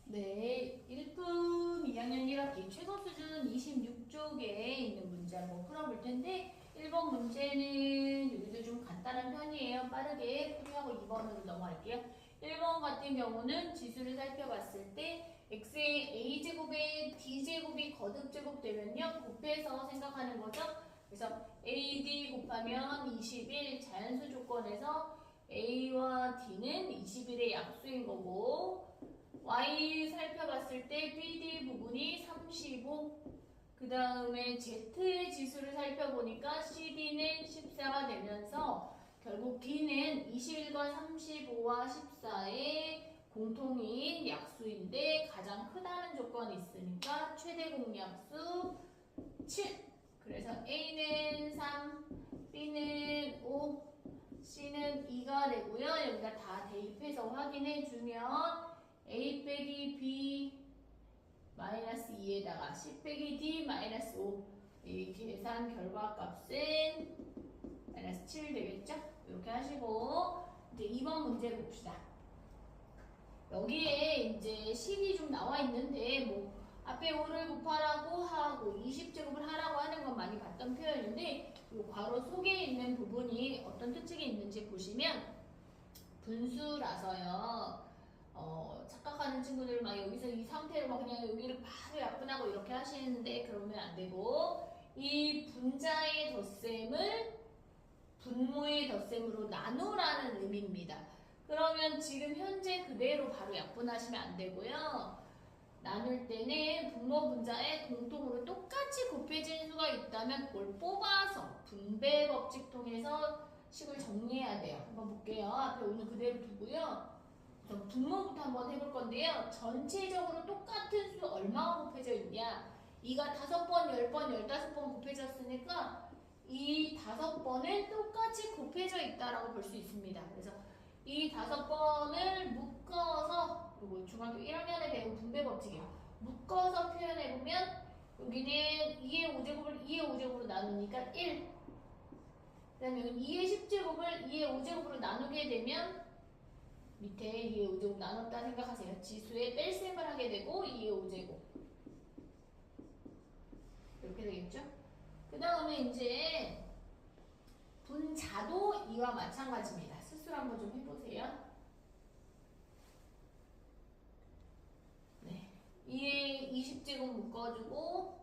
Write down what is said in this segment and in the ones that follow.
네, 1품 2학년 1학기 최고 수준 26쪽에 있는 문제 한번 풀어볼 텐데 1번 문제는 여기도 좀 간단한 편이에요. 빠르게 풀이하고 2번으로 넘어갈게요. 1번 같은 경우는 지수를 살펴봤을 때 x의 a제곱에 d제곱이 거듭제곱 되면요. 곱해서 생각하는 거죠. 그래서 ad 곱하면 21 자연수 조건에서 a와 d는 21의 약수인 거고 y 살펴봤을 때 BD 부분이 35, 그 다음에 Z의 지수를 살펴보니까 CD는 14가 되면서 결국 D는 21과 35와 14의 공통인 약수인데 가장 크다는 조건이 있으니까 최대 공약수 7. 그래서 A는 3, B는 5, C는 2가 되고요. 여기다 다 대입해서 확인해주면 A 빼기 B 마이너스 2에다가 C 빼기 D 마이너스 5 이 계산 결과값은 마이너스 7 되겠죠? 이렇게 하시고 이제 2번 문제 봅시다. 여기에 이제 식이 좀 나와 있는데 뭐 앞에 5를 곱하라고 하고 20제곱을 하라고 하는 건 많이 봤던 표현인데 이 괄호 속에 있는 부분이 어떤 특징이 있는지 보시면 분수라서요. 착각하는 친구들 막 여기서 이 상태로 막 그냥 여기를 바로 약분하고 이렇게 하시는데 그러면 안 되고 이 분자의 덧셈을 분모의 덧셈으로 나누라는 의미입니다. 그러면 지금 현재 그대로 바로 약분하시면 안 되고요. 나눌 때는 분모 분자에 공통으로 똑같이 곱해진 수가 있다면 그걸 뽑아서 분배 법칙 통해서 식을 정리해야 돼요. 한번 볼게요. 앞에 오늘 그대로 두고요. 그럼 분모부터 한번 해볼 건데요. 전체적으로 똑같은 수 얼마가 곱해져 있냐? 2가 5번, 10번, 15번 곱해졌으니까 이 5번은 똑같이 곱해져 있다라고 볼 수 있습니다. 그래서 이 5번을 묶어서 그리고 중학교 1학년에 배운 분배 법칙이에요. 묶어서 표현해보면 여기는 2의 5제곱을 2의 5제곱으로 나누니까 1. 그 다음에 2의 10제곱을 2의 5제곱으로 나누게 되면 밑에 2의 5제곱 나눴다 생각하세요. 지수에 뺄셈을 하게 되고 2의 5제곱 이렇게 되겠죠? 그 다음에 이제 분자도 이와 마찬가지입니다. 스스로 한번 좀 해보세요. 네, 2의 20제곱 묶어주고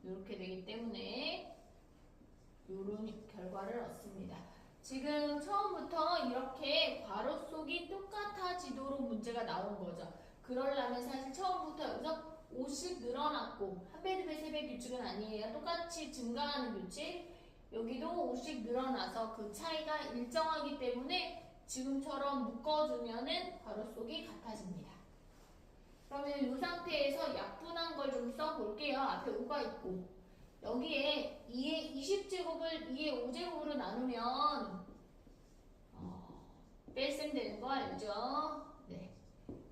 이렇게 되기 때문에 이런 결과를 얻습니다. 지금 처음부터 이렇게 괄호 속이 똑같아지도록 문제가 나온 거죠. 그러려면 사실 처음부터 여기서 5씩 늘어났고 한 배, 두 배, 세 배 규칙은 아니에요. 똑같이 증가하는 규칙. 여기도 5씩 늘어나서 그 차이가 일정하기 때문에 지금처럼 묶어주면은 괄호 속이 같아집니다. 그러면 이 상태에서 약분한 걸 좀 써볼게요. 앞에 5가 있고 여기에 2의 20제곱을 2의 5제곱으로 나누면 뺄셈 되는 거 알죠? 네.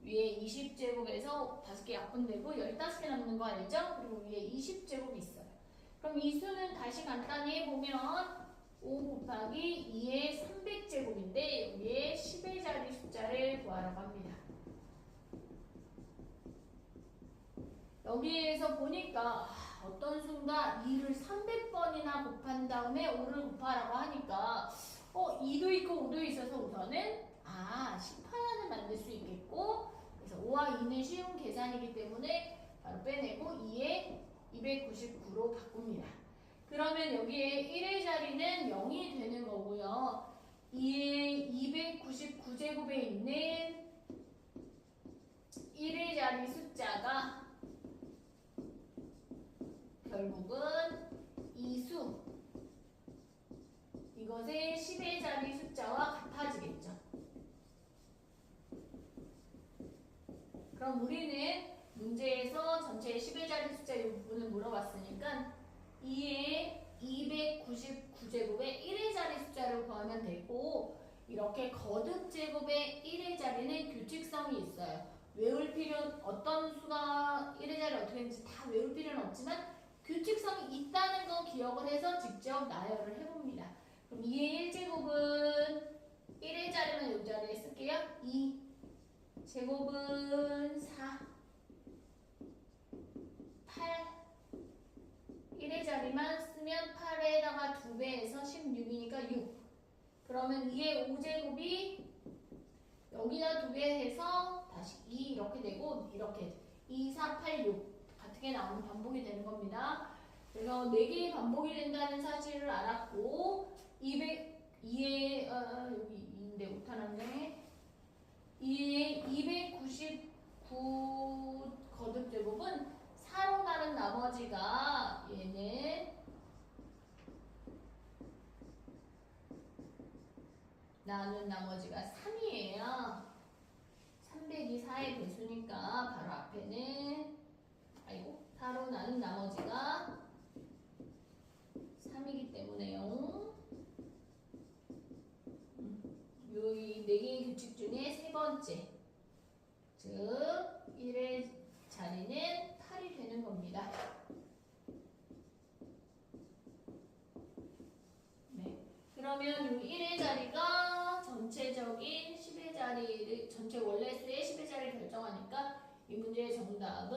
위에 20제곱에서 5개 약분되고 15개 남는 거 알죠? 그리고 위에 20제곱이 있어요. 그럼 이 수는 다시 간단히 해보면 5 곱하기 2의 300제곱인데 여기에 10의 자리 숫자를 구하라고 합니다. 여기에서 보니까 어떤 수가 2를 300번이나 곱한 다음에 5를 곱하라고 하니까 2도 있고 5도 있어서 우선은 10하나는 만들 수 있겠고 그래서 5와 2는 쉬운 계산이기 때문에 바로 빼내고 2에 299로 바꿉니다. 그러면 여기에 1의 자리는 0이 되는 거고요. 2의 299제곱에 있는 1의 자리 숫자가 결국은 이수 이것의 10의 자리 숫자와 같아지겠죠. 그럼 우리는 문제에서 전체 10의 자리 숫자 이 부분을 물어봤으니까 2의 299제곱의 1의 자리 숫자를 구하면 되고 이렇게 거듭 제곱의 1의 자리는 규칙성이 있어요. 외울 필요는 어떤 수가 1의 자리 어떻게 되는지 다 외울 필요는 없지만 규칙성이 있다는 거 기억을 해서 직접 나열을 해봅니다. 그럼 2의 1제곱은 1의 자리는 이 자리에 쓸게요. 2 제곱은 4 8 1의 자리만 쓰면 8에다가 2배해서 16이니까 6 그러면 2의 5제곱이 여기다 2배 해서 다시 2 이렇게 되고 이렇게 2, 4, 8, 6 같게 나오는 반복이 되는 겁니다. 그래서 4개의 반복이 된다는 사실을 알았고 2의 여기 2인데 못하는데 2의 299 거듭 제곱은 4로 나눈 나머지가 얘는 나눈 나머지가 3이에요. 300이 4의 배수니까 바로 앞에는 4로 나눈 나머지가 3이기 때문에요. 이 4개의 규칙 중에 세 번째 즉 1의 자리는 8이 되는 겁니다. 네. 그러면 이 1의 자리가 전체적인 10의 자리를 전체 원래 수의 10의 자리를 결정하니까 이 문제의 정답은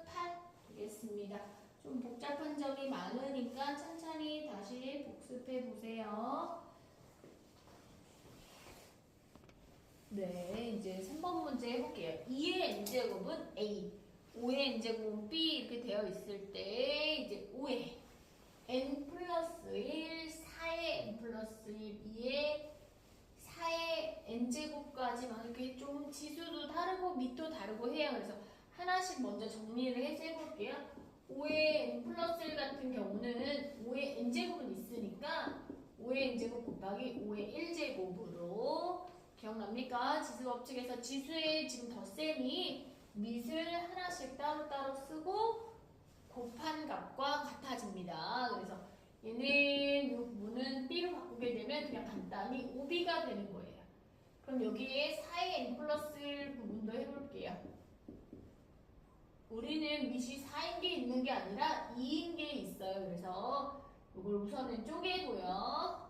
8 되겠습니다. 좀 복잡한 점이 많으니까 천천히 다시 복습해 보세요. 네, 이제 3번 문제 해볼게요. 2의 n제곱은 A, 5의 n제곱은 B 이렇게 되어 있을 때 이제 5의 n 플러스 1, 4의 n 플러스 1, 2의 4의 n제곱까지 막 이렇게 좀 지수도 다르고 밑도 다르고 해요. 그래서 하나씩 먼저 정리를 해서 해볼게요. 5의 n 플러스 1 같은 경우는 5의 n제곱은 있으니까 5의 n제곱 곱하기 5의 1제곱으로 기억납니까? 지수법칙에서 지수의 지금 덧셈이 밑을 하나씩 따로따로 쓰고 곱한 값과 같아집니다. 그래서 얘는 이 부분은 B로 바꾸게 되면 그냥 간단히 5B가 되는 거예요. 그럼 여기에 4의 n 플러스 1 부분도 해볼게요. 우리는 밑이 4인 게 있는 게 아니라 2인 게 있어요. 그래서 이걸 우선은 쪼개고요.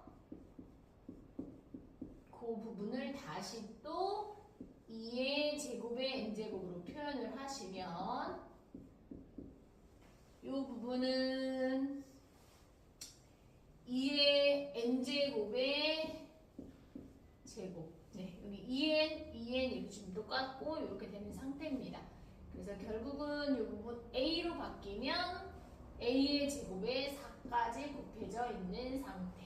그 부분을 다시 또 2의 제곱의 n제곱으로 표현을 하시면 이 부분은 2의 n제곱의 제곱. 네, 여기 2n 이렇게 지금 똑같고 이렇게 되는 상태입니다. 그래서 결국은 이 부분 a로 바뀌면 a의 제곱에 4까지 곱해져 있는 상태.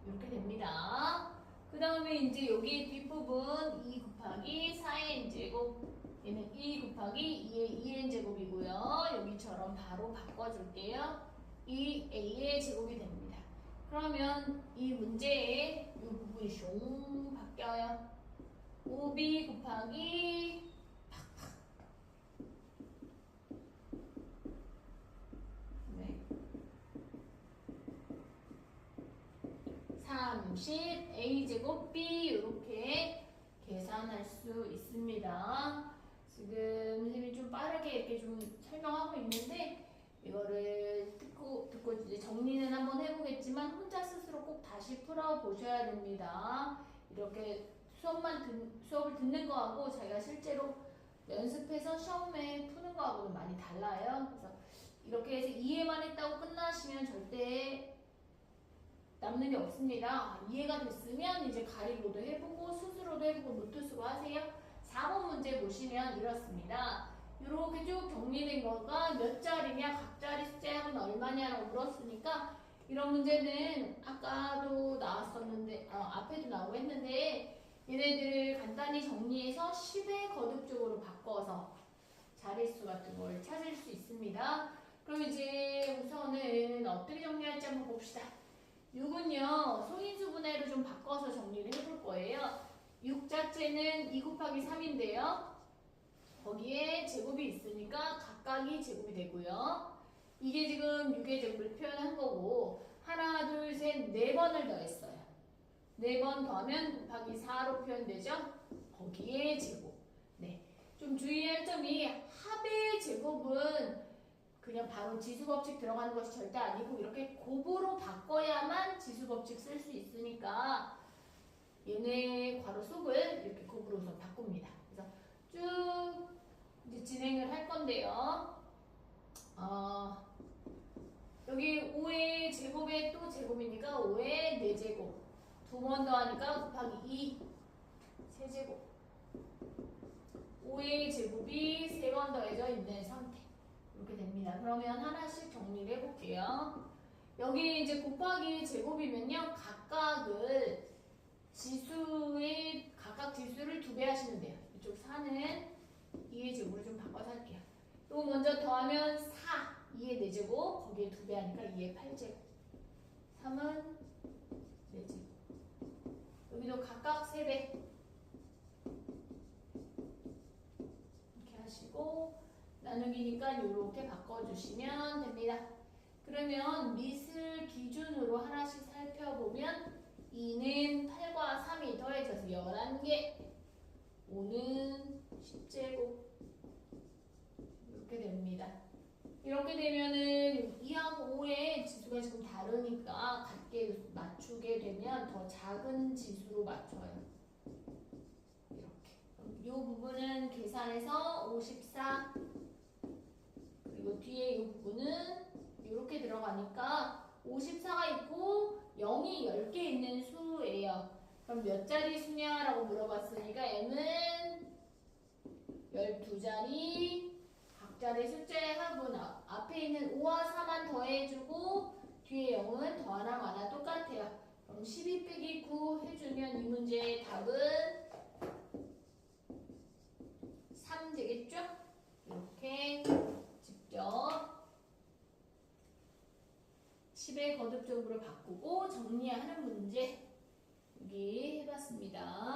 이렇게 됩니다. 그 다음에 이제 여기 뒷부분 2 곱하기 4의 n제곱 얘는 2 곱하기 2의 2n제곱이고요. 여기처럼 바로 바꿔줄게요. 2a의 제곱이 됩니다. 그러면 이 문제에 이 부분이 숑 바뀌어요. 5b 곱하기 30 a제곱 b 이렇게 계산할 수 있습니다. 지금 선생님이 좀 빠르게 이렇게 좀 설명하고 있는데 이거를 듣고 이제 정리는 한번 해보겠지만 혼자 스스로 꼭 다시 풀어보셔야 됩니다. 이렇게 수업을 듣는 거하고 자기가 실제로 연습해서 시험에 푸는 거하고는 많이 달라요. 그래서 이렇게 해서 이해만 했다고 끝나시면 절대 남는 게 없습니다. 이해가 됐으면 이제 가리고도 해보고 스스로도 해보고 노트 쓰고 하세요. 4번 문제 보시면 이렇습니다. 이렇게 쭉 정리된 거가 몇 자리냐, 각 자리 숫자는 얼마냐라고 물었으니까 이런 문제는 아까도 나왔었는데 앞에도 나오고 했는데 얘네들을 간단히 정리해서 10의 거듭적으로 바꿔서 자릿수 같은 걸 찾을 수 있습니다. 그럼 이제 우선은 어떻게 정리할지 한번 봅시다. 6은요, 소인수 분해로 좀 바꿔서 정리를 해볼 거예요. 6 자체는 2 곱하기 3인데요. 거기에 제곱이 있으니까 각각이 제곱이 되고요. 이게 지금 6의 제곱을 표현한 거고 하나, 둘, 셋, 4번을 더했어요. 4번 더하면 곱하기 4로 표현되죠. 거기에 제곱. 네, 좀 주의할 점이 합의 제곱은 그냥 바로 지수법칙 들어가는 것이 절대 아니고 이렇게 곱으로 바꿔야만 지수법칙 쓸 수 있으니까 얘네 괄호 속을 이렇게 곱으로 우선 바꿉니다. 그래서 쭉 이제 진행을 할 건데요. 여기 5의 제곱에 또 제곱이니까 5의 4제곱. 두 번 더하니까 곱하기 2, 세제곱. 5의 제곱이 3번 더해져 있는 상태. 이렇게 됩니다. 그러면 하나씩 정리를 해볼게요. 여기 이제 곱하기 제곱이면요. 각각을 각각 지수를 2배 하시면 돼요. 이쪽 4는 2의 제곱을 좀 바꿔서 할게요. 또 먼저 더하면 4, 2의 4제곱, 거기에 2배 하니까 2의 8제곱. 3은 4제곱. 여기도 각각 3배. 이렇게 하시고, 나누기니까 이렇게 바꿔주시면 됩니다. 그러면 밑을 기준으로 하나씩 살펴보면 2는 8과 3이 더해져서 11개, 5는 10제곱 이렇게 됩니다. 이렇게 되면은 2하고 5의 지수가 지금 다르니까 같게 맞추게 되면 더 작은 지수로 맞춰요. 이렇게. 이 부분은 계산해서 54, 그리고 뒤에 이 부분은 이렇게 들어가니까 54가 있고 0이 10개 있는 수예요. 그럼 몇 자리 수냐라고 물어봤으니까 m은 12자리, 각자리 숫자의 합은 앞에 있는 5와 4만 더해주고 뒤에 0은 더하나 마나 똑같아요. 그럼 12 빼기 9 해주면 이 문제의 답은 3 되겠죠? 이렇게 직접 10의 거듭적으로 바꾸고 정리하는 문제 여기 해봤습니다.